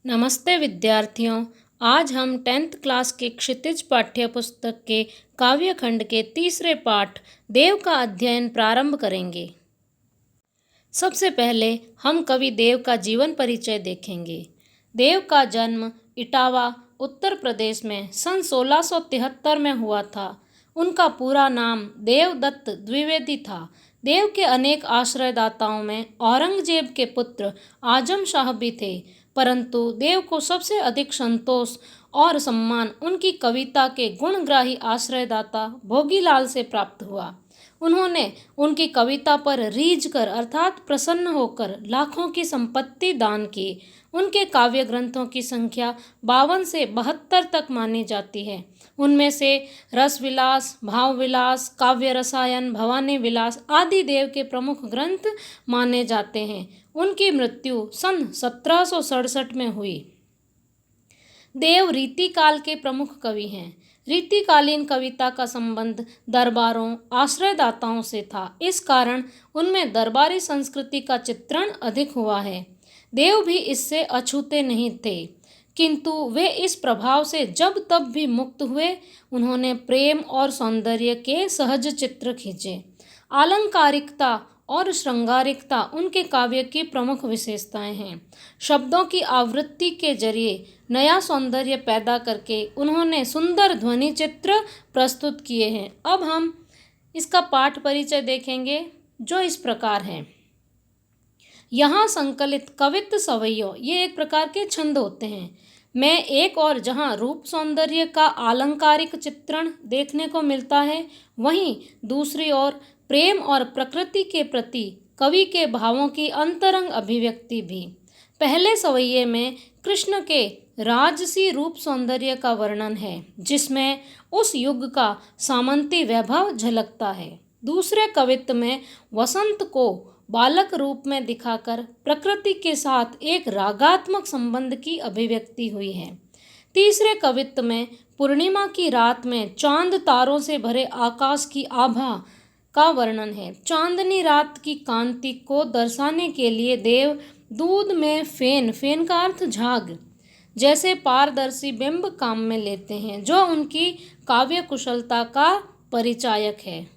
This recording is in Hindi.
नमस्ते विद्यार्थियों। आज हम 10th क्लास के क्षितिज पाठ्य पुस्तक के काव्य खंड के तीसरे पाठ देव का अध्ययन प्रारंभ करेंगे। सबसे पहले हम कवि देव का जीवन परिचय देखेंगे। देव का जन्म इटावा उत्तर प्रदेश में सन 1673 में हुआ था। उनका पूरा नाम देवदत्त द्विवेदी था। देव के अनेक आश्रयदाताओं में औरंगजेब के पुत्र आजम शाह भी थे, परंतु देव को सबसे अधिक संतोष और सम्मान उनकी कविता के गुणग्राही आश्रयदाता भोगीलाल से प्राप्त हुआ। उन्होंने उनकी कविता पर रीझ कर अर्थात प्रसन्न होकर लाखों की संपत्ति दान की। उनके काव्य ग्रंथों की संख्या 52 से 72 तक मानी जाती है। उनमें से रस विलास, भाव विलास, काव्य रसायन, भवानी विलास आदि देव के प्रमुख ग्रंथ माने जाते हैं। उनकी मृत्यु सन 1767 में हुई। देव रीतिकाल के प्रमुख कवि हैं। रीतिकालीन कविता का संबंध दरबारों, आश्रयदाताओं से था। इस कारण उनमें दरबारी संस्कृति का चित्रण अधिक हुआ है। देव भी इससे अछूते नहीं थे, किंतु वे इस प्रभाव से जब तब भी मुक्त हुए। उन्होंने प्रेम और सौंदर्य के सहज चित्र खींचे। आलंकारिकता और श्रृंगारिकता उनके काव्य की प्रमुख विशेषताएं हैं। शब्दों की आवृत्ति के जरिए नया सौंदर्य पैदा करके उन्होंने सुंदर ध्वनि चित्र प्रस्तुत किए हैं। अब हम इसका पाठ परिचय देखेंगे, जो इस प्रकार है। यहाँ संकलित कवित्त सवैयों, ये एक प्रकार के छंद होते हैं, में एक और जहाँ रूप सौंदर्य का आलंकारिक चित्रण देखने को मिलता है, वहीं दूसरी ओर प्रेम और प्रकृति के प्रति कवि के भावों की अंतरंग अभिव्यक्ति भी। पहले सवैये में कृष्ण के राजसी रूप सौंदर्य का वर्णन है, जिसमें उस युग का सामंती वैभव झलकता है। दूसरे कवित्त में वसंत को बालक रूप में दिखाकर प्रकृति के साथ एक रागात्मक संबंध की अभिव्यक्ति हुई है। तीसरे कवित्त में पूर्णिमा की रात में चांद तारों से भरे आकाश की आभा का वर्णन है। चांदनी रात की कांति को दर्शाने के लिए देव दूध में फेन का अर्थ झाग जैसे पारदर्शी बिंब काम में लेते हैं, जो उनकी काव्य कुशलता का परिचायक है।